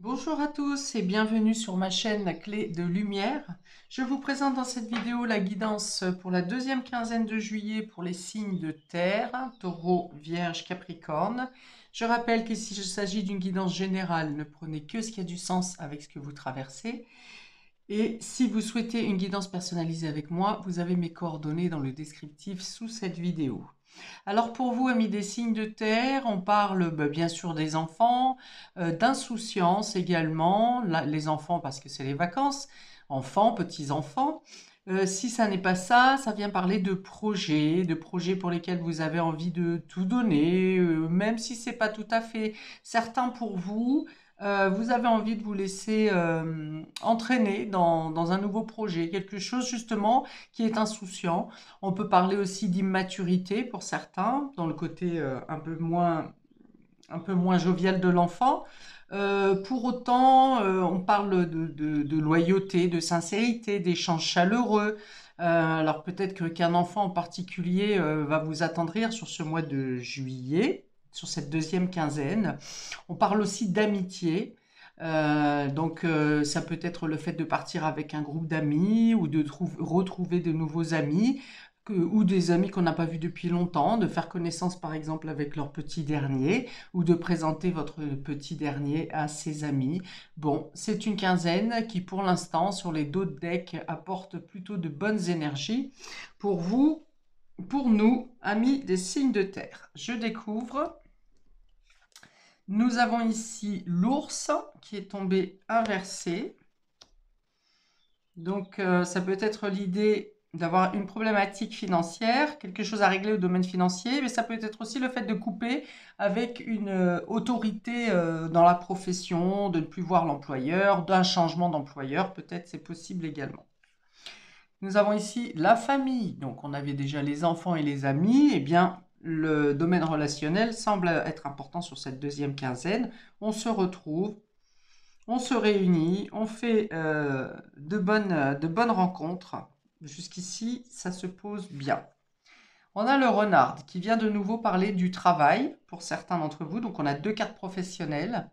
Bonjour à tous et bienvenue sur ma chaîne La Clé de Lumière. Je vous présente dans cette vidéo la guidance pour la deuxième quinzaine de juillet pour les signes de terre, Taureau, Vierge, Capricorne. Je rappelle qu'ici il s'agit d'une guidance générale, ne prenez que ce qui a du sens avec ce que vous traversez. Et si vous souhaitez une guidance personnalisée avec moi, vous avez mes coordonnées dans le descriptif sous cette vidéo. Alors pour vous, amis des signes de terre, on parle bien sûr des enfants, d'insouciance également, les enfants parce que c'est les vacances, enfants, petits-enfants. Si ça n'est pas ça, ça vient parler de projets pour lesquels vous avez envie de tout donner, même si c'est pas tout à fait certain pour vous. Vous avez envie de vous laisser entraîner dans un nouveau projet, quelque chose justement qui est insouciant. On peut parler aussi d'immaturité pour certains, dans le côté un peu moins jovial de l'enfant. Pour autant, on parle de loyauté, de sincérité, d'échanges chaleureux. Alors peut-être qu'un enfant en particulier va vous attendrir sur ce mois de juillet, sur cette deuxième quinzaine. On parle aussi d'amitié. Ça peut être le fait de partir avec un groupe d'amis ou de retrouver de nouveaux amis ou des amis qu'on n'a pas vus depuis longtemps, de faire connaissance par exemple avec leur petit dernier ou de présenter votre petit dernier à ses amis. Bon, c'est une quinzaine qui pour l'instant sur les dos de deck apporte plutôt de bonnes énergies pour vous, pour nous, amis des signes de terre. Je découvre. Nous avons ici l'ours qui est tombé inversé. Donc, ça peut être l'idée d'avoir une problématique financière, quelque chose à régler au domaine financier, mais ça peut être aussi le fait de couper avec une autorité dans la profession, de ne plus voir l'employeur, d'un changement d'employeur, peut-être c'est possible également. Nous avons ici la famille, donc on avait déjà les enfants et les amis, eh bien le domaine relationnel semble être important sur cette deuxième quinzaine. On se retrouve, on se réunit, on fait de bonnes rencontres. Jusqu'ici, ça se pose bien. On a le renard qui vient de nouveau parler du travail pour certains d'entre vous. Donc on a deux cartes professionnelles.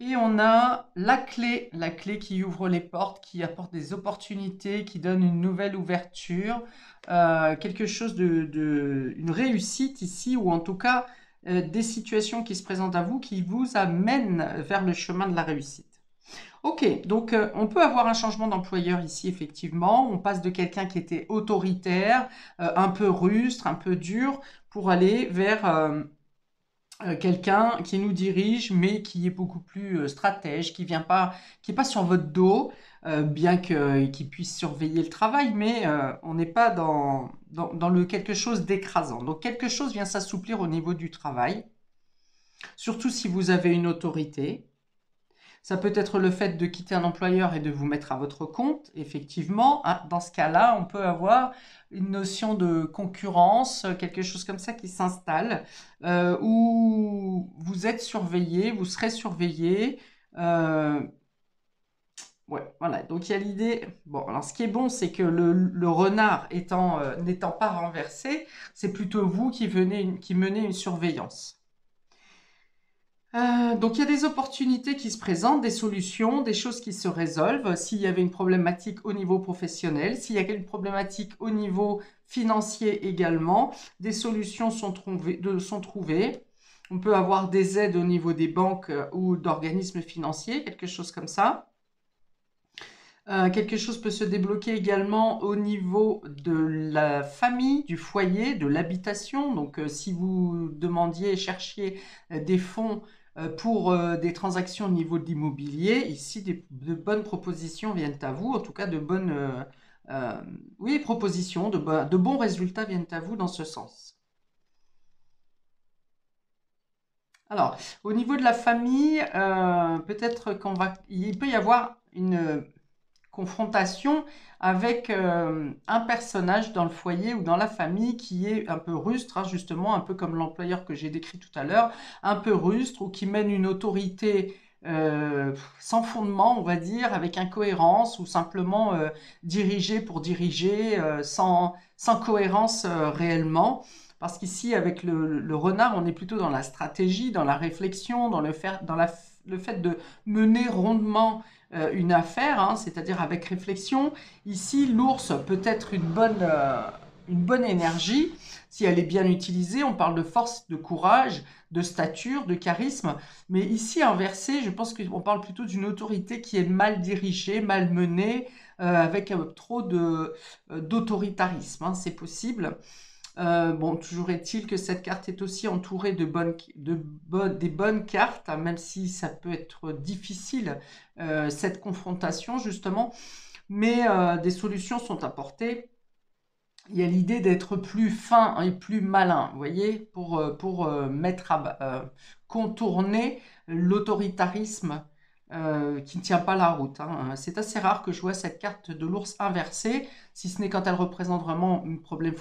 Et on a la clé qui ouvre les portes, qui apporte des opportunités, qui donne une nouvelle ouverture, quelque chose une réussite ici, ou en tout cas des situations qui se présentent à vous, qui vous amènent vers le chemin de la réussite. Ok, donc on peut avoir un changement d'employeur ici, effectivement. On passe de quelqu'un qui était autoritaire, un peu rustre, un peu dur, pour aller vers quelqu'un qui nous dirige, mais qui est beaucoup plus stratège, qui est pas sur votre dos, bien qu'il puisse surveiller le travail, mais on n'est pas dans le quelque chose d'écrasant. Donc quelque chose vient s'assouplir au niveau du travail, surtout si vous avez une autorité. Ça peut être le fait de quitter un employeur et de vous mettre à votre compte, effectivement. Dans ce cas-là, on peut avoir une notion de concurrence, quelque chose comme ça qui s'installe, où vous êtes surveillé, vous serez surveillé. Ouais, voilà. Donc il y a l'idée. Bon, alors ce qui est bon, c'est que le renard n'étant pas renversé, c'est plutôt vous qui menez une surveillance. Donc il y a des opportunités qui se présentent, des solutions, des choses qui se résolvent. S'il y avait une problématique au niveau professionnel, s'il y a une problématique au niveau financier également, des solutions sont trouvées. On peut avoir des aides au niveau des banques ou d'organismes financiers, quelque chose comme ça. Quelque chose peut se débloquer également au niveau de la famille, du foyer, de l'habitation. Donc si vous cherchiez des fonds pour des transactions au niveau de l'immobilier, ici de bonnes propositions viennent à vous, en tout cas de bonnes propositions, de bons résultats viennent à vous dans ce sens. Alors, au niveau de la famille, peut-être il peut y avoir une confrontation avec un personnage dans le foyer ou dans la famille qui est un peu rustre, hein, justement, un peu comme l'employeur que j'ai décrit tout à l'heure, un peu rustre ou qui mène une autorité sans fondement, on va dire, avec incohérence ou simplement diriger pour diriger sans cohérence réellement. Parce qu'ici, avec le renard, on est plutôt dans la stratégie, dans la réflexion, dans le fait de mener rondement une affaire, hein, c'est-à-dire avec réflexion. Ici, l'ours peut être une bonne énergie, si elle est bien utilisée. On parle de force, de courage, de stature, de charisme. Mais ici, inversé, je pense qu'on parle plutôt d'une autorité qui est mal dirigée, mal menée, avec trop d'autoritarisme, hein, c'est possible. Bon, toujours est-il que cette carte est aussi entourée des bonnes cartes, hein, même si ça peut être difficile, cette confrontation, justement. Mais des solutions sont apportées. Il y a l'idée d'être plus fin et plus malin, vous voyez, pour contourner l'autoritarisme qui ne tient pas la route, hein. C'est assez rare que je vois cette carte de l'ours inversée, si ce n'est quand elle représente vraiment un problème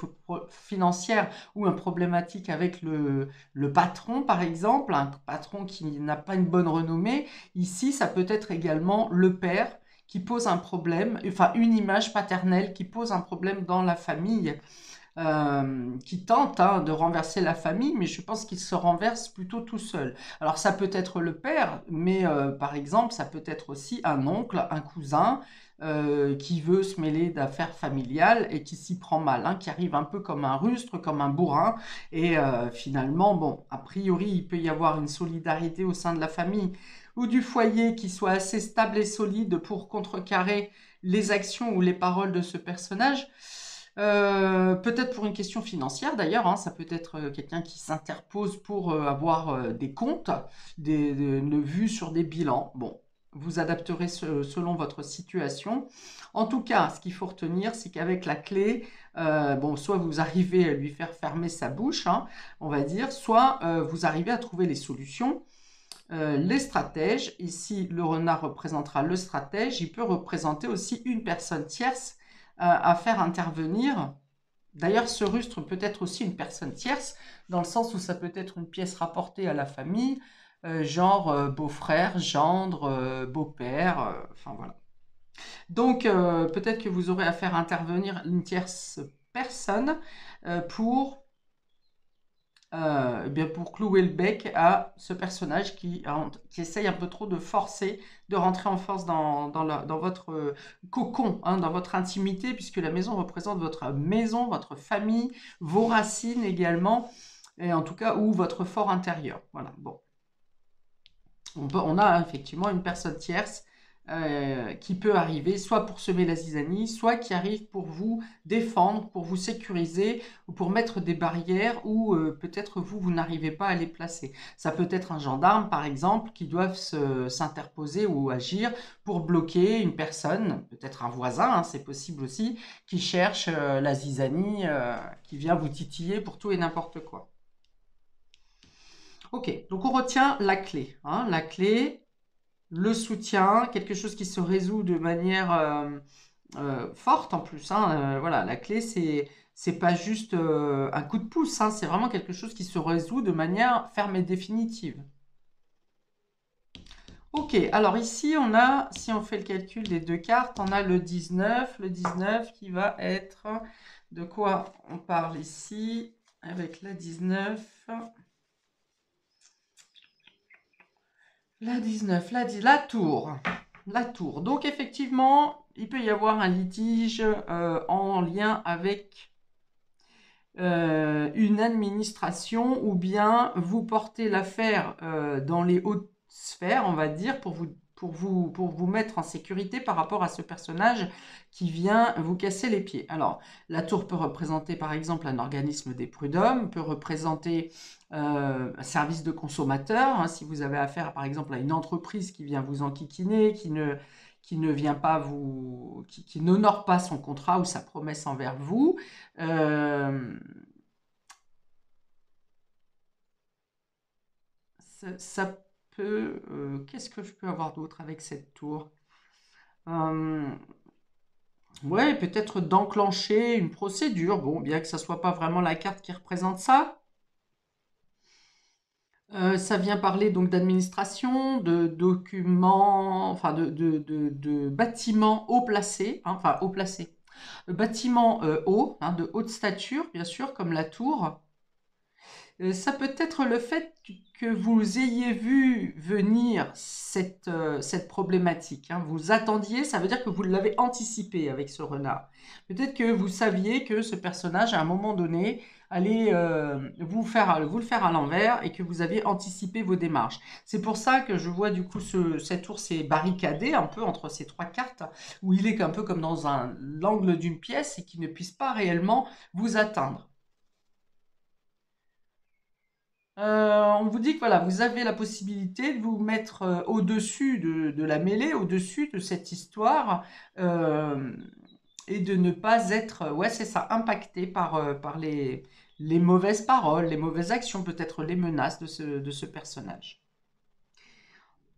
financier ou une problématique avec le patron, par exemple, un patron qui n'a pas une bonne renommée. Ici, ça peut être également le père qui pose un problème, enfin une image paternelle qui pose un problème dans la famille, qui tente, hein, de renverser la famille, mais je pense qu'il se renverse plutôt tout seul. Alors ça peut être le père, mais par exemple, ça peut être aussi un oncle, un cousin, qui veut se mêler d'affaires familiales et qui s'y prend mal, hein, qui arrive un peu comme un rustre, comme un bourrin, et finalement, bon, a priori, il peut y avoir une solidarité au sein de la famille ou du foyer qui soit assez stable et solide pour contrecarrer les actions ou les paroles de ce personnage. Peut-être pour une question financière d'ailleurs, hein, ça peut être quelqu'un qui s'interpose pour avoir des comptes, une vue sur des bilans. Bon, vous adapterez selon votre situation. En tout cas, ce qu'il faut retenir, c'est qu'avec la clé, bon, soit vous arrivez à lui faire fermer sa bouche, hein, on va dire, soit vous arrivez à trouver les solutions. Les stratèges, ici le renard représentera le stratège, il peut représenter aussi une personne tierce à faire intervenir. D'ailleurs, ce rustre peut être aussi une personne tierce, dans le sens où ça peut être une pièce rapportée à la famille, genre beau-frère, gendre, beau-père, enfin voilà. Donc, peut-être que vous aurez à faire intervenir une tierce personne pour eh bien pour clouer le bec à ce personnage qui essaye un peu trop de forcer, de rentrer en force dans votre cocon, hein, dans votre intimité, puisque la maison représente votre maison, votre famille, vos racines également, et en tout cas, ou votre fort intérieur. Voilà, bon. On a effectivement une personne tierce qui peut arriver soit pour semer la zizanie, soit qui arrive pour vous défendre, pour vous sécuriser, ou pour mettre des barrières où peut-être vous n'arrivez pas à les placer. Ça peut être un gendarme, par exemple, qui doit s'interposer ou agir pour bloquer une personne, peut-être un voisin, hein, c'est possible aussi, qui cherche la zizanie, qui vient vous titiller pour tout et n'importe quoi. Ok, donc on retient la clé, hein, la clé, le soutien, quelque chose qui se résout de manière forte en plus, hein, voilà, la clé, c'est pas juste un coup de pouce, hein, c'est vraiment quelque chose qui se résout de manière ferme et définitive. Ok, alors ici, on a, si on fait le calcul des deux cartes, on a le 19 qui va être, de quoi on parle ici, avec la 19. La 19, la tour. La tour. Donc effectivement, il peut y avoir un litige en lien avec une administration, ou bien vous portez l'affaire dans les hautes sphères, on va dire, pour vous mettre en sécurité par rapport à ce personnage qui vient vous casser les pieds. Alors, la tour peut représenter par exemple un organisme des prud'hommes, peut représenter un service de consommateur, hein, si vous avez affaire par exemple à une entreprise qui vient vous enquiquiner, qui ne vient pas qui n'honore pas son contrat ou sa promesse envers vous. Ça peut... qu'est-ce que je peux avoir d'autre avec cette tour? Ouais, peut-être d'enclencher une procédure, bon, bien que ça soit pas vraiment la carte qui représente ça. Ça vient parler donc d'administration, de documents, enfin de bâtiments haut placés, hein, enfin haut placés, bâtiments hauts, hein, de haute stature, bien sûr, comme la tour. Ça peut être le fait que vous ayez vu venir cette problématique, hein. Vous attendiez, ça veut dire que vous l'avez anticipé avec ce renard. Peut-être que vous saviez que ce personnage, à un moment donné, allait vous le faire à l'envers et que vous aviez anticipé vos démarches. C'est pour ça que je vois du coup cet ours est barricadé un peu entre ces trois cartes, où il est un peu comme dans l'angle d'une pièce et qu'il ne puisse pas réellement vous atteindre. On vous dit que voilà, vous avez la possibilité de vous mettre au-dessus de la mêlée, au-dessus de cette histoire, euh, et de ne pas être, ouais, c'est ça, impacté par les mauvaises paroles, les mauvaises actions, peut-être les menaces de ce personnage.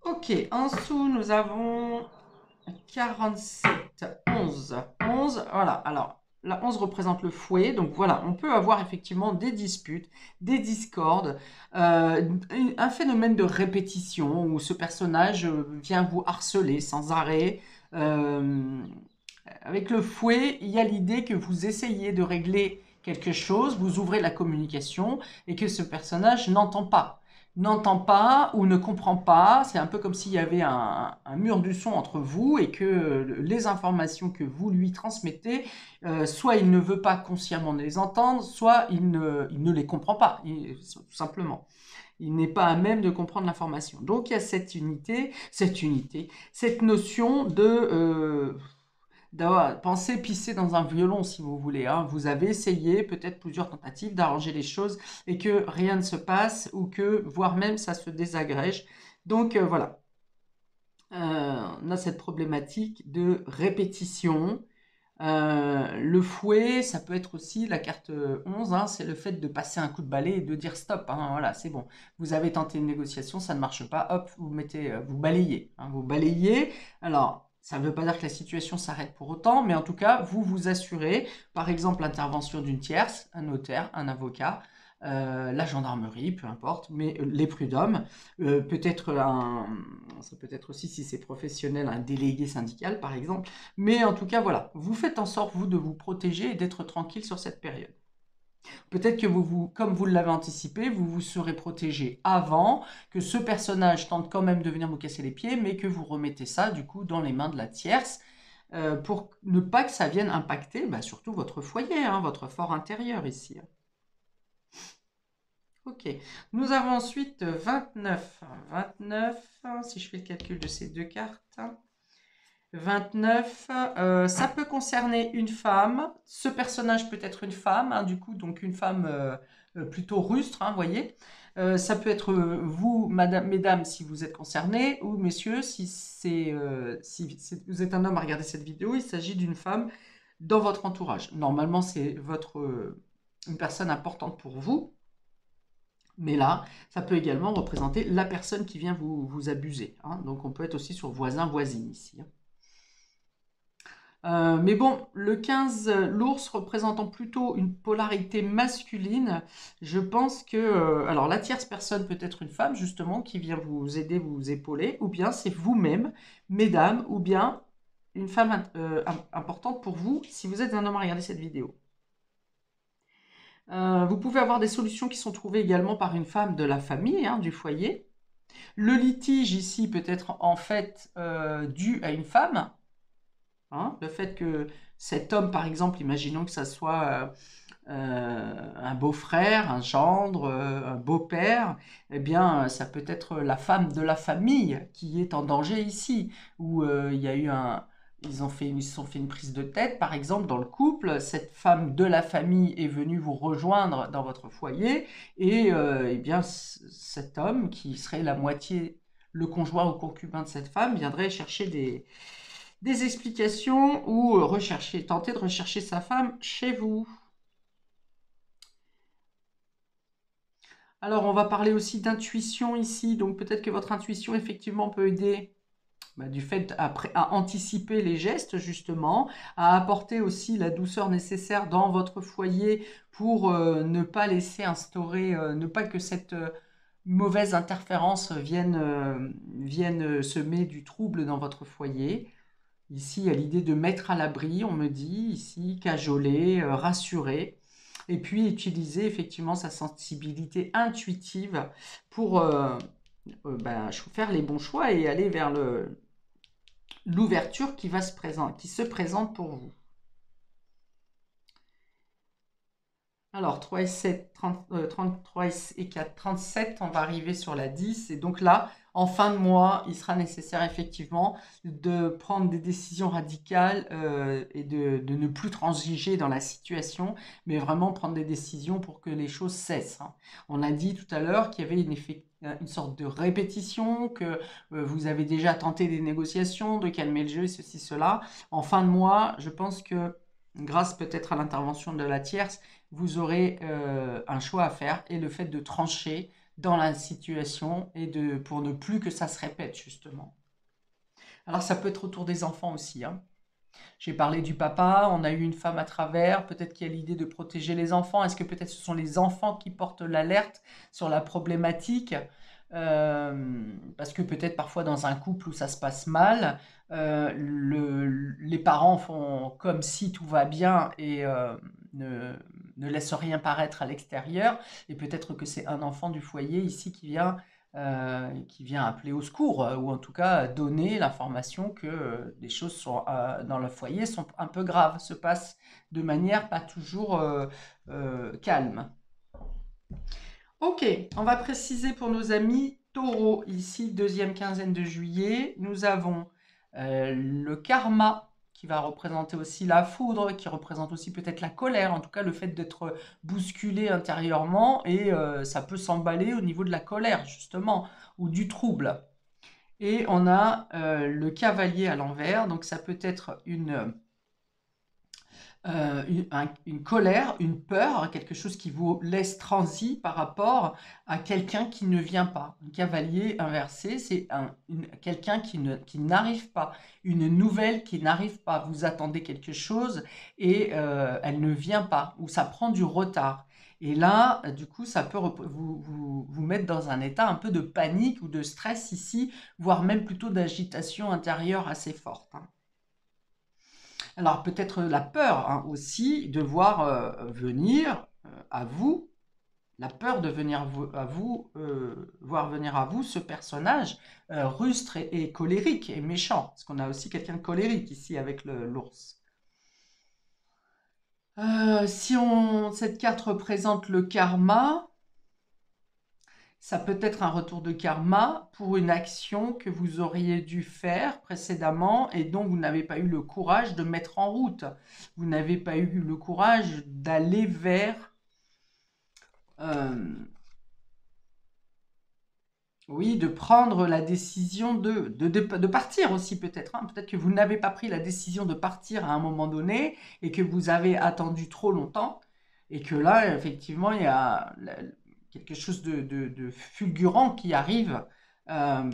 Ok, en dessous, nous avons 47, 11. 11, voilà. Alors, la 11 représente le fouet. Donc voilà, on peut avoir effectivement des disputes, des discordes, un phénomène de répétition où ce personnage vient vous harceler sans arrêt. Euh, Avec le fouet, il y a l'idée que vous essayez de régler quelque chose, vous ouvrez la communication et que ce personnage n'entend pas ou ne comprend pas. C'est un peu comme s'il y avait un mur du son entre vous et que les informations que vous lui transmettez, soit il ne veut pas consciemment les entendre, soit il ne les comprend pas, tout simplement. Il n'est pas à même de comprendre l'information. Donc il y a cette notion d'avoir pensé pisser dans un violon, si vous voulez, hein. Vous avez essayé peut-être plusieurs tentatives d'arranger les choses et que rien ne se passe ou que, voire même, ça se désagrège. Donc voilà, on a cette problématique de répétition. Le fouet, ça peut être aussi la carte 11, hein, c'est le fait de passer un coup de balai et de dire stop, hein, voilà, c'est bon. Vous avez tenté une négociation, ça ne marche pas, hop, vous balayez, hein, vous balayez. Alors, ça ne veut pas dire que la situation s'arrête pour autant, mais en tout cas, vous vous assurez, par exemple, l'intervention d'une tierce, un notaire, un avocat, la gendarmerie, peu importe, mais les prud'hommes, peut-être ça peut être aussi, si c'est professionnel, un délégué syndical, par exemple. Mais en tout cas, voilà, vous faites en sorte, vous, de vous protéger et d'être tranquille sur cette période. Peut-être que comme vous l'avez anticipé, vous vous serez protégé avant, que ce personnage tente quand même de venir vous casser les pieds, mais que vous remettez ça, du coup, dans les mains de la tierce, pour ne pas que ça vienne impacter, bah, surtout votre foyer, hein, votre fort intérieur ici. Ok, nous avons ensuite 29. 29, si je fais le calcul de ces deux cartes. 29, ça peut concerner une femme. Ce personnage peut être une femme, hein, du coup, donc une femme plutôt rustre, hein, voyez. Ça peut être vous, mesdames, si vous êtes concernés, ou messieurs, si vous êtes un homme à regarder cette vidéo, il s'agit d'une femme dans votre entourage. Normalement, c'est une personne importante pour vous, mais là, ça peut également représenter la personne qui vient vous abuser, hein. Donc, on peut être aussi sur voisin-voisine ici, hein. Mais bon, le 15, l'ours représentant plutôt une polarité masculine, je pense que... alors la tierce personne peut être une femme justement qui vient vous aider, vous épauler, ou bien c'est vous-même, mesdames, ou bien une femme importante pour vous si vous êtes un homme à regarder cette vidéo. Vous pouvez avoir des solutions qui sont trouvées également par une femme de la famille, hein, du foyer. Le litige ici peut être en fait dû à une femme. Hein, le fait que cet homme, par exemple, imaginons que ça soit un beau-frère, un gendre, un beau-père, eh bien, ça peut être la femme de la famille qui est en danger ici, où il y a eu ils se sont fait une prise de tête, par exemple, dans le couple. Cette femme de la famille est venue vous rejoindre dans votre foyer, et eh bien, cet homme, qui serait la moitié, le conjoint ou concubin de cette femme, viendrait chercher des explications ou tenter de rechercher sa femme chez vous. Alors, on va parler aussi d'intuition ici. Donc, peut-être que votre intuition, effectivement, peut aider du fait à anticiper les gestes, justement, à apporter aussi la douceur nécessaire dans votre foyer pour ne pas laisser instaurer, ne pas que cette mauvaise interférence vienne semer du trouble dans votre foyer. Ici, il y a l'idée de mettre à l'abri, on me dit, ici, cajoler, rassurer. Et puis utiliser effectivement sa sensibilité intuitive pour faire les bons choix et aller vers l'ouverture qui se présente pour vous. Alors, 3 et 7, 33 et 4, 37, on va arriver sur la 10. Et donc là, en fin de mois, il sera nécessaire effectivement de prendre des décisions radicales et de ne plus transiger dans la situation, mais vraiment prendre des décisions pour que les choses cessent, hein. On a dit tout à l'heure qu'il y avait une sorte de répétition, que vous avez déjà tenté des négociations, de calmer le jeu, ceci, cela. En fin de mois, je pense que grâce peut-être à l'intervention de la tierce, vous aurez un choix à faire et le fait de trancher dans la situation et pour ne plus que ça se répète justement. Alors ça peut être autour des enfants aussi, hein. J'ai parlé du papa, on a eu une femme à travers, peut-être qu'il y a l'idée de protéger les enfants. Est-ce que peut-être ce sont les enfants qui portent l'alerte sur la problématique? Parce que peut-être parfois dans un couple où ça se passe mal, les parents font comme si tout va bien et ne, ne laissent rien paraître à l'extérieur. Et peut-être que c'est un enfant du foyer ici qui vient appeler au secours, ou en tout cas donner l'information que les choses dans le foyer sont un peu graves, se passent de manière pas toujours calme. Ok, on va préciser pour nos amis taureaux, ici, deuxième quinzaine de juillet, nous avons le karma qui va représenter aussi la foudre, qui représente aussi peut-être la colère, en tout cas le fait d'être bousculé intérieurement, et ça peut s'emballer au niveau de la colère, justement, ou du trouble. Et on a le cavalier à l'envers, donc ça peut être une colère, une peur, quelque chose qui vous laisse transi par rapport à quelqu'un qui ne vient pas. Un cavalier inversé, c'est quelqu'un qui n'arrive pas, une nouvelle qui n'arrive pas. Vous attendez quelque chose et elle ne vient pas, ou ça prend du retard. Et là, du coup, ça peut vous mettre dans un état un peu de panique ou de stress ici, voire même plutôt d'agitation intérieure assez forte, hein. Alors peut-être la peur, hein, aussi de voir venir à vous, la peur de venir voir venir à vous ce personnage rustre et colérique et méchant, parce qu'on a aussi quelqu'un de colérique ici avec l'ours. Cette carte représente le karma, ça peut être un retour de karma pour une action que vous auriez dû faire précédemment et dont vous n'avez pas eu le courage de mettre en route. Vous n'avez pas eu le courage d'aller vers... oui, de prendre la décision de partir aussi peut-être, hein. Peut-être que vous n'avez pas pris la décision de partir à un moment donné et que vous avez attendu trop longtemps et que là, effectivement, il y a quelque chose de fulgurant qui arrive euh,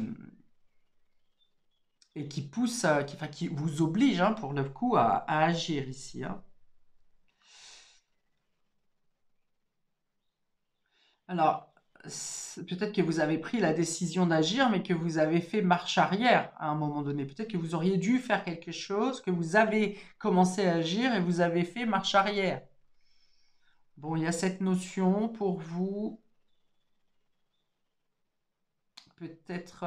et qui pousse, qui vous oblige, hein, pour le coup à agir ici, hein. Alors, peut-être que vous avez pris la décision d'agir, mais que vous avez fait marche arrière à un moment donné. Peut-être que vous auriez dû faire quelque chose, que vous avez commencé à agir et vous avez fait marche arrière. Bon, il y a cette notion pour vous, peut-être...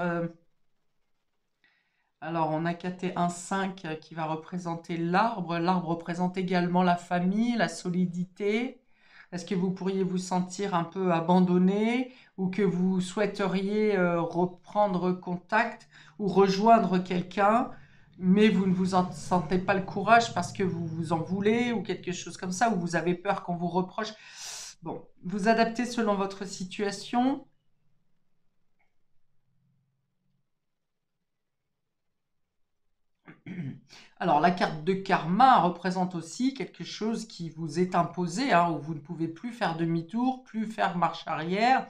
alors, on a caté un 5 qui va représenter l'arbre. L'arbre représente également la famille, la solidité. Est-ce que vous pourriez vous sentir un peu abandonné ou que vous souhaiteriez reprendre contact ou rejoindre quelqu'un, mais vous ne vous en sentez pas le courage parce que vous vous en voulez ou quelque chose comme ça, ou vous avez peur qu'on vous reproche? Bon, vous adaptez selon votre situation. Alors, la carte de karma représente aussi quelque chose qui vous est imposé, hein, où vous ne pouvez plus faire demi-tour, plus faire marche arrière,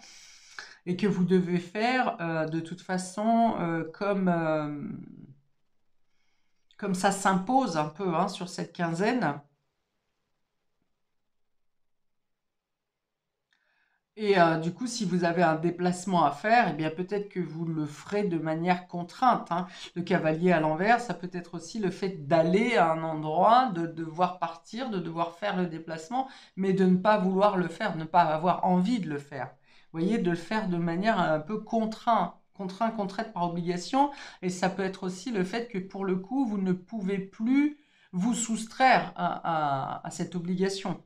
et que vous devez faire de toute façon comme ça s'impose un peu, hein, sur cette quinzaine. Et du coup, si vous avez un déplacement à faire, eh bien peut-être que vous le ferez de manière contrainte, hein. Le cavalier à l'envers, ça peut être aussi le fait d'aller à un endroit, de devoir partir, de devoir faire le déplacement, mais de ne pas vouloir le faire, de ne pas avoir envie de le faire. Vous voyez, de le faire de manière un peu contrainte par obligation. Et ça peut être aussi le fait que pour le coup, vous ne pouvez plus vous soustraire à cette obligation.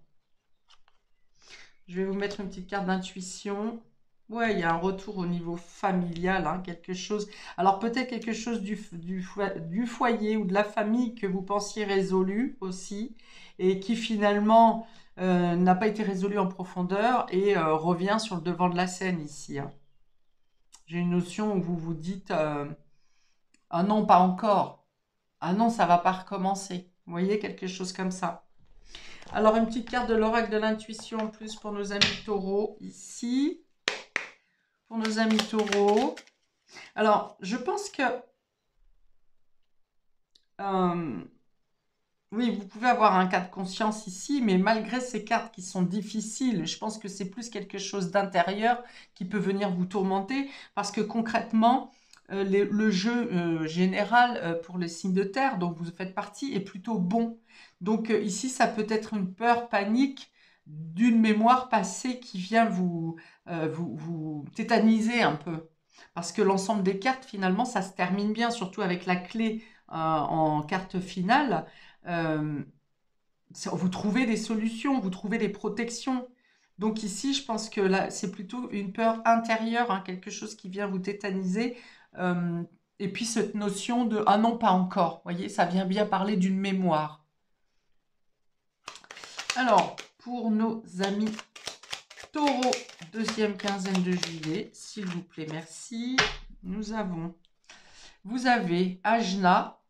Je vais vous mettre une petite carte d'intuition. Ouais, il y a un retour au niveau familial, hein, quelque chose. Alors peut-être quelque chose du foyer ou de la famille que vous pensiez résolu aussi et qui finalement n'a pas été résolu en profondeur et revient sur le devant de la scène ici, hein. J'ai une notion où vous vous dites ah non, pas encore. Ah non, ça va pas recommencer. Vous voyez, quelque chose comme ça. Alors, une petite carte de l'oracle de l'intuition en plus pour nos amis taureaux ici. Pour nos amis taureaux. Alors, je pense que... oui, vous pouvez avoir un cas de conscience ici, mais malgré ces cartes qui sont difficiles, je pense que c'est plus quelque chose d'intérieur qui peut venir vous tourmenter, parce que concrètement, le jeu général pour les signes de terre, dont vous faites partie, est plutôt bon. Donc ici, ça peut être une peur, panique d'une mémoire passée qui vient vous tétaniser un peu. Parce que l'ensemble des cartes, finalement, ça se termine bien, surtout avec la clé en carte finale. Euh, vous trouvez des solutions, vous trouvez des protections. Donc ici, je pense que là, c'est plutôt une peur intérieure, hein, quelque chose qui vient vous tétaniser. Euh, et puis cette notion de ah non, pas encore. Vous voyez, ça vient bien parler d'une mémoire. Alors, pour nos amis taureaux, deuxième quinzaine de juillet, s'il vous plaît, merci. Vous avez Ajna,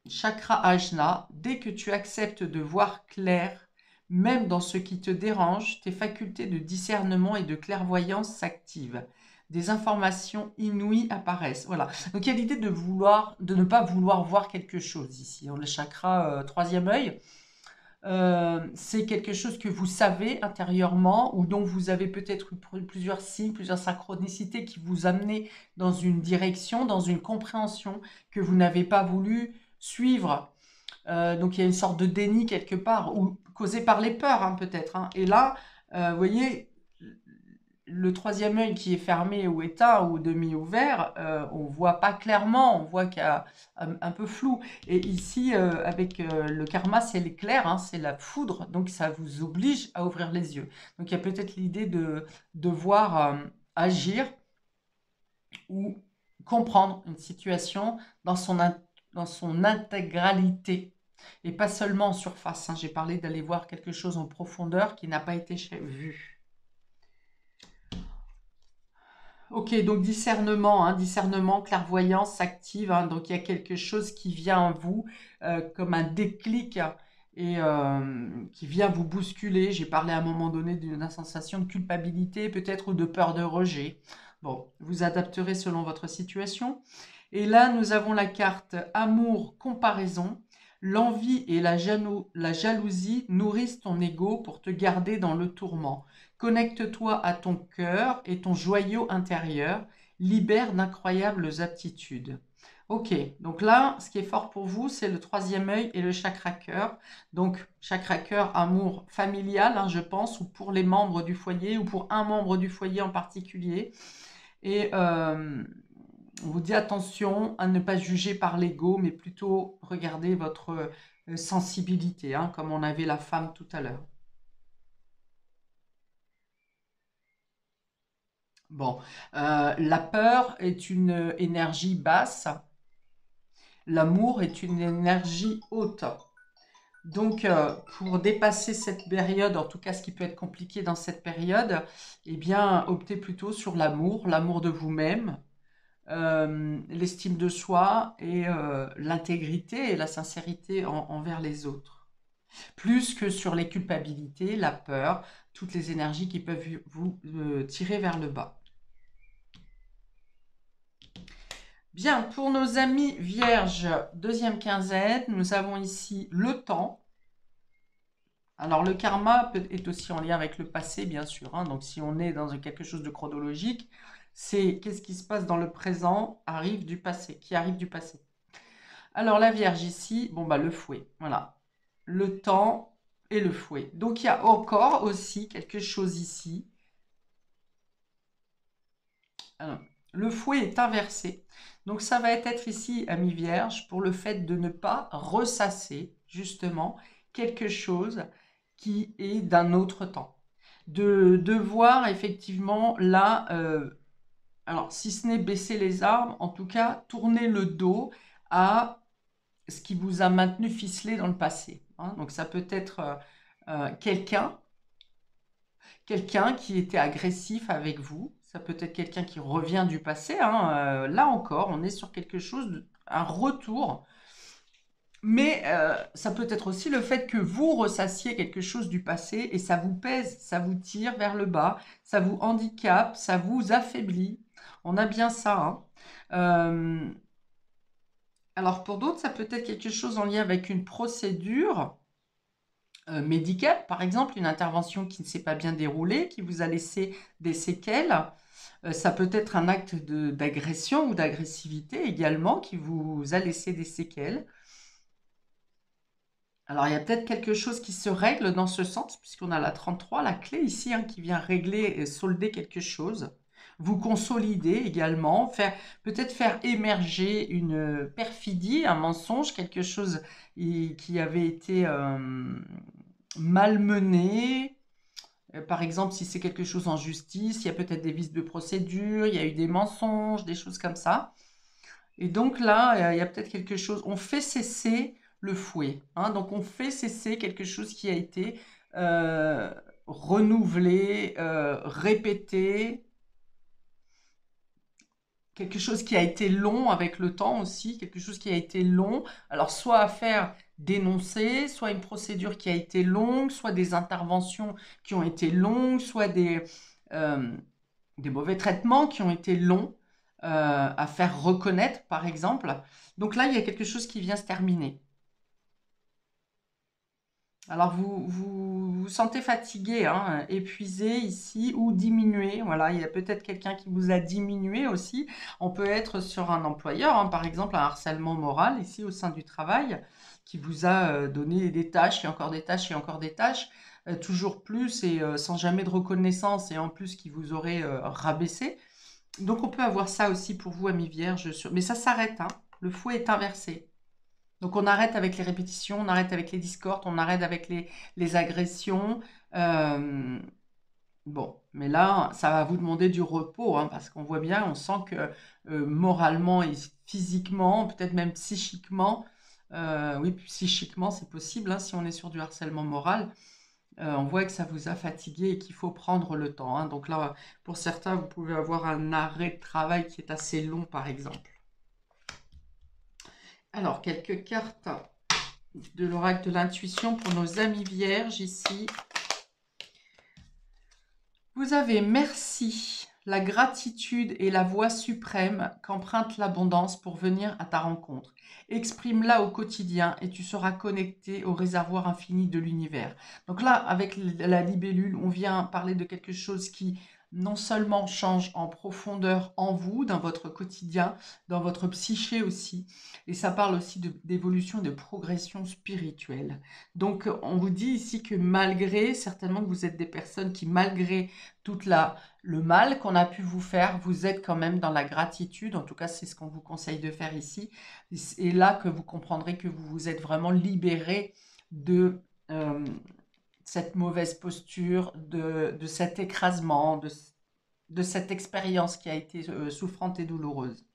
chakra Ajna. Dès que tu acceptes de voir clair, même dans ce qui te dérange, tes facultés de discernement et de clairvoyance s'activent. Des informations inouïes apparaissent. Voilà. Donc il y a l'idée de ne pas vouloir voir quelque chose ici. Le chakra troisième œil. C'est quelque chose que vous savez intérieurement ou dont vous avez peut-être eu plusieurs signes, plusieurs synchronicités qui vous amenaient dans une direction, dans une compréhension que vous n'avez pas voulu suivre. Donc il y a une sorte de déni quelque part, ou causé par les peurs, hein, peut-être, hein. Et là, vous voyez, le troisième œil qui est fermé ou éteint ou demi-ouvert, on voit pas clairement, on voit qu'il y a un peu flou. Et ici, avec le karma, c'est l'éclair, hein, c'est la foudre, donc ça vous oblige à ouvrir les yeux. Donc il y a peut-être l'idée de devoir agir ou comprendre une situation dans son intégralité et pas seulement en surface, hein. J'ai parlé d'aller voir quelque chose en profondeur qui n'a pas été vu. Ok, donc discernement, hein, discernement, clairvoyance s'active, hein, donc il y a quelque chose qui vient en vous comme un déclic et qui vient vous bousculer. J'ai parlé à un moment donné d'une sensation de culpabilité peut-être ou de peur de rejet. Bon, vous adapterez selon votre situation. Et là, nous avons la carte amour, comparaison. L'envie et la jalousie nourrissent ton ego pour te garder dans le tourment. Connecte-toi à ton cœur et ton joyau intérieur. Libère d'incroyables aptitudes. Ok, donc là, ce qui est fort pour vous, c'est le troisième œil et le chakra cœur. Donc, chakra cœur, amour familial, hein, je pense, ou pour les membres du foyer, ou pour un membre du foyer en particulier. Et on vous dit attention à ne pas juger par l'ego, mais plutôt regarder votre sensibilité, hein, comme on avait la femme tout à l'heure. Bon, la peur est une énergie basse, l'amour est une énergie haute. Donc, pour dépasser cette période, en tout cas ce qui peut être compliqué dans cette période, eh bien, optez plutôt sur l'amour de vous-même, l'estime de soi et l'intégrité et la sincérité envers les autres. Plus que sur les culpabilités, la peur, toutes les énergies qui peuvent vous tirer vers le bas. Bien, pour nos amis vierges, deuxième quinzaine, nous avons ici le temps. Alors, le karma est aussi en lien avec le passé, bien sûr, hein. Donc, si on est dans quelque chose de chronologique, c'est qu'est-ce qui se passe dans le présent arrive du passé, qui arrive du passé. Alors, la Vierge ici, bon, bah, le fouet, voilà. Le temps et le fouet. Donc, il y a encore aussi quelque chose ici. Alors, le fouet est inversé. Donc, ça va être ici, ami Vierge, pour le fait de ne pas ressasser, justement, quelque chose qui est d'un autre temps. De voir effectivement là, alors si ce n'est baisser les armes, en tout cas tourner le dos à ce qui vous a maintenu ficelé dans le passé, hein. Donc ça peut être quelqu'un qui était agressif avec vous, ça peut être quelqu'un qui revient du passé, hein. Là encore, on est sur quelque chose, un retour. Mais ça peut être aussi le fait que vous ressassiez quelque chose du passé et ça vous pèse, ça vous tire vers le bas, ça vous handicape, ça vous affaiblit. On a bien ça, hein. Alors pour d'autres, ça peut être quelque chose en lien avec une procédure médicale, par exemple, une intervention qui ne s'est pas bien déroulée, qui vous a laissé des séquelles. Ça peut être un acte d'agression ou d'agressivité également qui vous a laissé des séquelles. Alors, il y a peut-être quelque chose qui se règle dans ce sens, puisqu'on a la 33, la clé ici, hein, qui vient régler et solder quelque chose. Vous consolider également, peut-être faire émerger une perfidie, un mensonge, quelque chose qui avait été malmené. Par exemple, si c'est quelque chose en justice, il y a peut-être des vices de procédure, il y a eu des mensonges, des choses comme ça. Et donc là, il y a peut-être quelque chose, on fait cesser le fouet, hein. Donc on fait cesser quelque chose qui a été euh, renouvelé, répété, quelque chose qui a été long avec le temps aussi, quelque chose qui a été long. Alors soit à faire dénoncer, soit une procédure qui a été longue, soit des interventions qui ont été longues, soit des mauvais traitements qui ont été longs à faire reconnaître, par exemple. Donc là, il y a quelque chose qui vient se terminer. Alors, vous sentez fatigué, hein, épuisé ici, ou diminué. Voilà, il y a peut-être quelqu'un qui vous a diminué aussi. On peut être sur un employeur, hein, par exemple, un harcèlement moral ici au sein du travail, qui vous a donné des tâches, et encore des tâches, et encore des tâches, toujours plus, et sans jamais de reconnaissance, et en plus qui vous aurait rabaissé. Donc on peut avoir ça aussi pour vous, amis vierges, mais ça s'arrête, hein. Le fouet est inversé. Donc on arrête avec les répétitions, on arrête avec les discordes, on arrête avec les agressions. Euh, bon, mais là, ça va vous demander du repos, hein, parce qu'on voit bien, on sent que moralement et physiquement, peut-être même psychiquement, oui, psychiquement c'est possible, hein, si on est sur du harcèlement moral, on voit que ça vous a fatigué et qu'il faut prendre le temps, hein. Donc là, pour certains, vous pouvez avoir un arrêt de travail qui est assez long, par exemple. Alors, quelques cartes de l'oracle de l'intuition pour nos amis vierges ici. Vous avez merci, la gratitude et la voix suprême qu'emprunte l'abondance pour venir à ta rencontre. Exprime-la au quotidien et tu seras connecté au réservoir infini de l'univers. Donc là, avec la libellule, on vient parler de quelque chose qui non seulement change en profondeur en vous, dans votre quotidien, dans votre psyché aussi, et ça parle aussi d'évolution et de progression spirituelle. Donc on vous dit ici que malgré, certainement que vous êtes des personnes qui, malgré tout le mal qu'on a pu vous faire, vous êtes quand même dans la gratitude. En tout cas, c'est ce qu'on vous conseille de faire ici. Et là que vous comprendrez que vous vous êtes vraiment libéré de cette mauvaise posture, de cet écrasement, de cette expérience qui a été souffrante et douloureuse.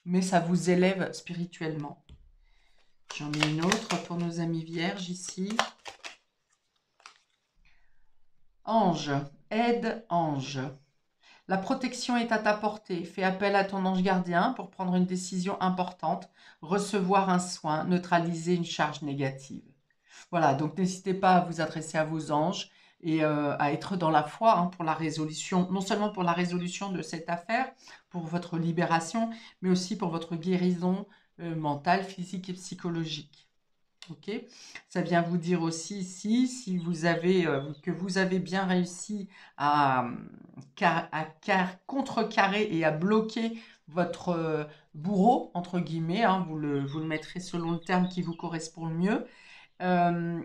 Mais ça vous élève spirituellement. J'en ai une autre pour nos amis vierges ici. Ange, aide ange. La protection est à ta portée. Fais appel à ton ange gardien pour prendre une décision importante, recevoir un soin, neutraliser une charge négative. Voilà, donc n'hésitez pas à vous adresser à vos anges et à être dans la foi, hein, pour la résolution, non seulement pour la résolution de cette affaire, pour votre libération, mais aussi pour votre guérison mentale, physique et psychologique. Ok, ça vient vous dire aussi ici si vous avez que vous avez bien réussi à, contrecarrer et à bloquer votre bourreau entre guillemets, hein, vous le mettrez selon le terme qui vous correspond le mieux,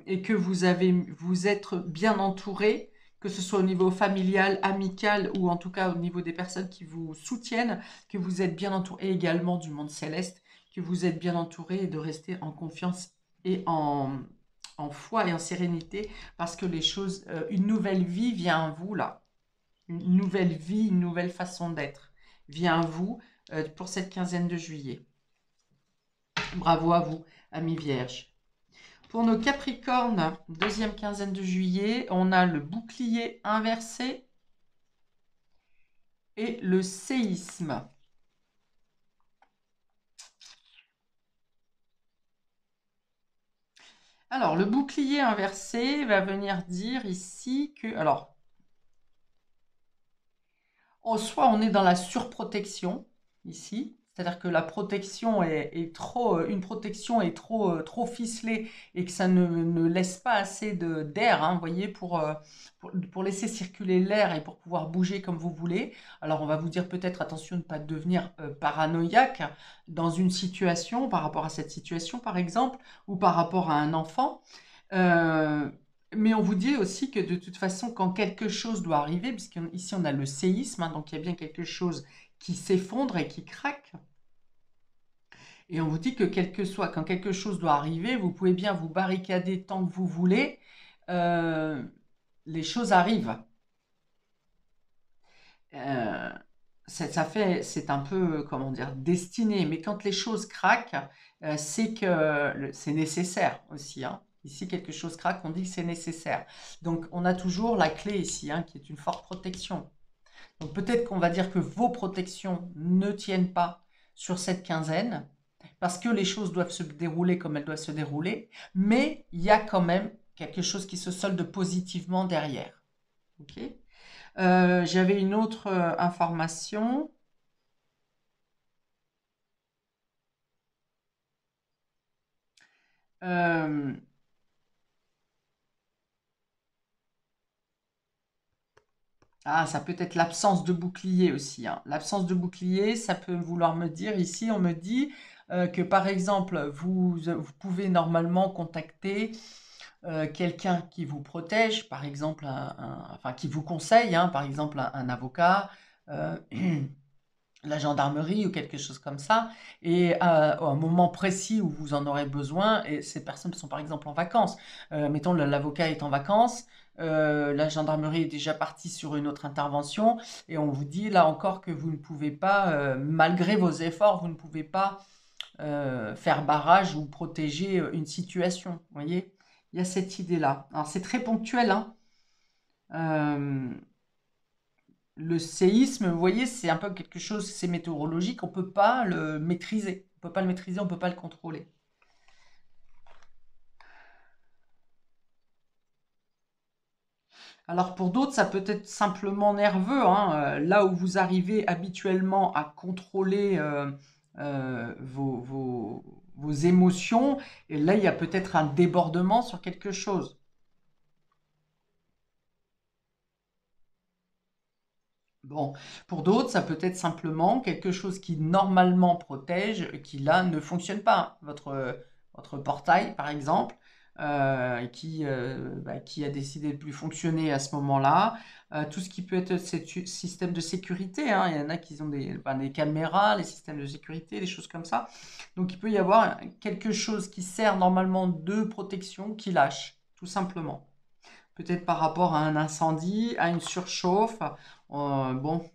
et que vous êtes bien entouré, que ce soit au niveau familial, amical ou en tout cas au niveau des personnes qui vous soutiennent, que vous êtes bien entouré, et également du monde céleste, que vous êtes bien entouré et de rester en confiance et en foi et en sérénité parce que les choses, une nouvelle vie vient à vous là. Une nouvelle vie, une nouvelle façon d'être vient à vous pour cette quinzaine de juillet. Bravo à vous, amis vierges. Pour nos Capricornes, deuxième quinzaine de juillet, on a le bouclier inversé et le séisme. Alors, le bouclier inversé va venir dire ici que... Alors, soit on est dans la surprotection, ici, c'est-à-dire que la protection est trop, une protection est trop ficelée et que ça ne laisse pas assez d'air, hein, vous voyez, pour laisser circuler l'air et pour pouvoir bouger comme vous voulez. Alors on va vous dire peut-être attention de ne pas devenir paranoïaque dans une situation, par rapport à cette situation par exemple, ou par rapport à un enfant. Euh, mais on vous dit aussi que de toute façon, quand quelque chose doit arriver, puisqu'ici on a le séisme, hein, donc il y a bien quelque chose qui s'effondre et qui craque. Et on vous dit que quand quelque chose doit arriver, vous pouvez bien vous barricader tant que vous voulez. euh, les choses arrivent. Euh, c'est un peu, comment dire, destiné. Mais quand les choses craquent, c'est que c'est nécessaire aussi, hein. Ici, quelque chose craque, on dit que c'est nécessaire. Donc, on a toujours la clé ici, hein, qui est une forte protection. Donc, peut-être qu'on va dire que vos protections ne tiennent pas sur cette quinzaine, parce que les choses doivent se dérouler comme elles doivent se dérouler, mais il y a quand même quelque chose qui se solde positivement derrière. Ok. J'avais une autre information. Euh, ça peut être l'absence de bouclier aussi, hein. L'absence de bouclier, ça peut vouloir me dire, ici, on me dit que par exemple, vous pouvez normalement contacter quelqu'un qui vous protège, par exemple, enfin qui vous conseille, hein, par exemple un avocat, euh, la gendarmerie ou quelque chose comme ça, et à un moment précis où vous en aurez besoin, et ces personnes sont par exemple en vacances. Mettons, l'avocat est en vacances, la gendarmerie est déjà partie sur une autre intervention, et on vous dit là encore que vous ne pouvez pas, malgré vos efforts, vous ne pouvez pas faire barrage ou protéger une situation. Vous voyez, il y a cette idée-là. Alors c'est très ponctuel, hein. Euh, le séisme, vous voyez, c'est un peu quelque chose, c'est météorologique, on ne peut pas le maîtriser. On ne peut pas le maîtriser, on ne peut pas le contrôler. Alors pour d'autres, ça peut être simplement nerveux, hein. Là où vous arrivez habituellement à contrôler vos émotions, et là, il y a peut-être un débordement sur quelque chose. Bon, pour d'autres, ça peut être simplement quelque chose qui normalement protège, qui là ne fonctionne pas. Votre portail, par exemple, qui a décidé de plus fonctionner à ce moment-là. Tout ce qui peut être système de sécurité, hein. Il y en a qui ont des caméras, les systèmes de sécurité, des choses comme ça. Donc il peut y avoir quelque chose qui sert normalement de protection qui lâche, tout simplement. Peut-être par rapport à un incendie, à une surchauffe. Bon,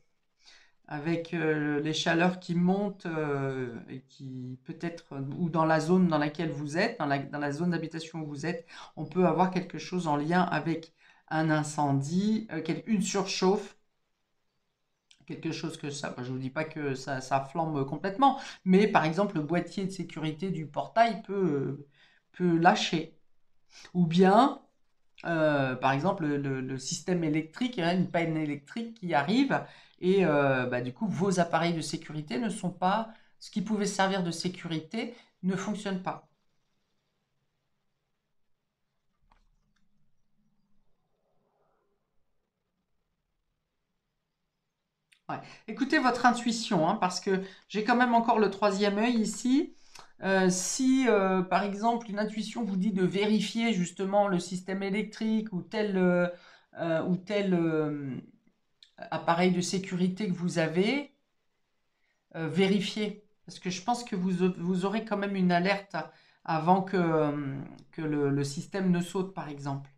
avec les chaleurs qui montent et qui peut-être, ou dans la zone dans laquelle vous êtes, dans la zone d'habitation où vous êtes, on peut avoir quelque chose en lien avec un incendie, une surchauffe, quelque chose que ça, je ne vous dis pas que ça flambe complètement, mais par exemple le boîtier de sécurité du portail peut lâcher. Ou bien par exemple, le système électrique, il y a une panne électrique qui arrive et du coup, vos appareils de sécurité ne sont pas, ce qui pouvait servir de sécurité ne fonctionne pas. Ouais. Écoutez votre intuition, hein, parce que j'ai quand même encore le troisième œil ici. Si, par exemple, une intuition vous dit de vérifier justement le système électrique ou tel appareil de sécurité que vous avez, vérifiez. Parce que je pense que vous aurez quand même une alerte avant que le système ne saute, par exemple.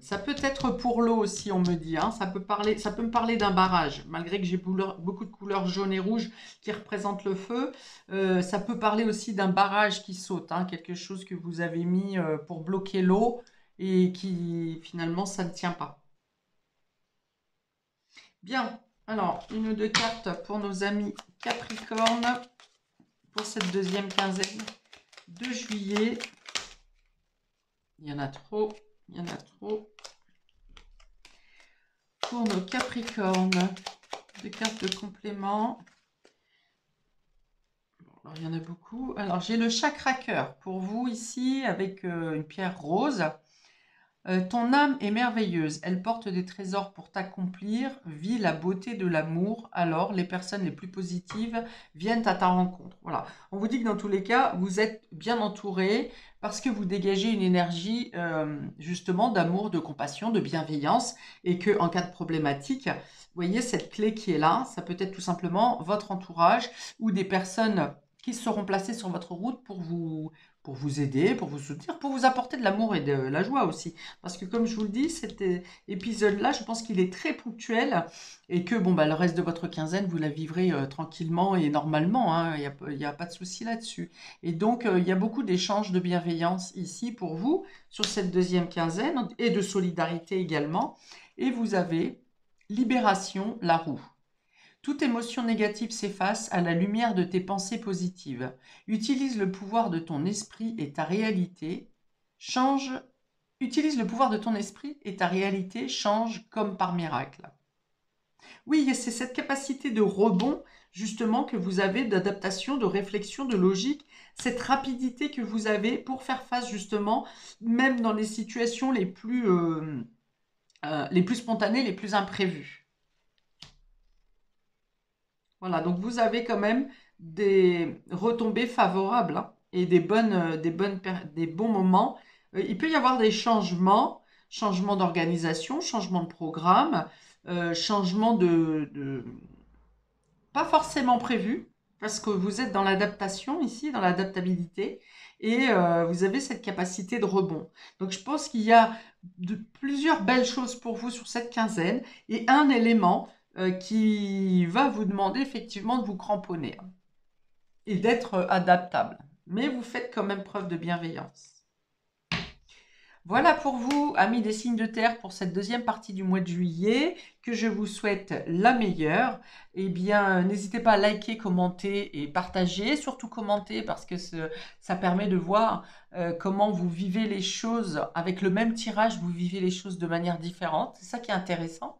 Ça peut être pour l'eau aussi, on me dit, hein. Ça peut me parler d'un barrage, malgré que j'ai beaucoup de couleurs jaune et rouge qui représentent le feu. Ça peut parler aussi d'un barrage qui saute, hein, quelque chose que vous avez mis pour bloquer l'eau et qui finalement ça ne tient pas. Bien, alors une ou deux cartes pour nos amis Capricorne pour cette deuxième quinzaine de juillet. Il y en a trop, il y en a trop. Pour nos Capricornes, des cartes de complément. Alors, il y en a beaucoup. Alors, j'ai le chakra cœur pour vous ici avec une pierre rose. Ton âme est merveilleuse, elle porte des trésors pour t'accomplir, vis la beauté de l'amour, alors les personnes les plus positives viennent à ta rencontre. Voilà, on vous dit que dans tous les cas, vous êtes bien entouré parce que vous dégagez une énergie justement d'amour, de compassion, de bienveillance et que en cas de problématique, vous voyez cette clé qui est là, ça peut être tout simplement votre entourage ou des personnes qui seront placées sur votre route pour vous aider, pour vous soutenir, pour vous apporter de l'amour et de la joie aussi. Parce que comme je vous le dis, cet épisode-là, je pense qu'il est très ponctuel et que bon, bah, le reste de votre quinzaine, vous la vivrez tranquillement et normalement. Hein, il y a pas de souci là-dessus. Et donc, il y a beaucoup d'échanges de bienveillance ici pour vous sur cette deuxième quinzaine et de solidarité également. Et vous avez Libération, la roue. Toute émotion négative s'efface à la lumière de tes pensées positives. Utilise le pouvoir de ton esprit et ta réalité. Change. Utilise le pouvoir de ton esprit et ta réalité change comme par miracle. Oui, c'est cette capacité de rebond justement que vous avez, d'adaptation, de réflexion, de logique, cette rapidité que vous avez pour faire face justement, même dans les situations les plus spontanées, les plus imprévues. Voilà, donc vous avez quand même des retombées favorables, hein, et des bons moments. Il peut y avoir des changements, changements d'organisation, changements de programme, changements pas forcément prévus, parce que vous êtes dans l'adaptation ici, dans l'adaptabilité, et vous avez cette capacité de rebond. Donc je pense qu'il y a plusieurs belles choses pour vous sur cette quinzaine, et un élément qui va vous demander effectivement de vous cramponner, hein, et d'être adaptable. Mais vous faites quand même preuve de bienveillance. Voilà pour vous, amis des signes de terre, pour cette deuxième partie du mois de juillet, que je vous souhaite la meilleure. Eh bien, n'hésitez pas à liker, commenter et partager, surtout commenter parce que ça permet de voir comment vous vivez les choses. Avec le même tirage, vous vivez les choses de manière différente. C'est ça qui est intéressant.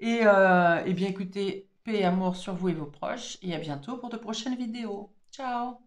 Et eh bien, écoutez, paix et amour sur vous et vos proches. Et à bientôt pour de prochaines vidéos. Ciao!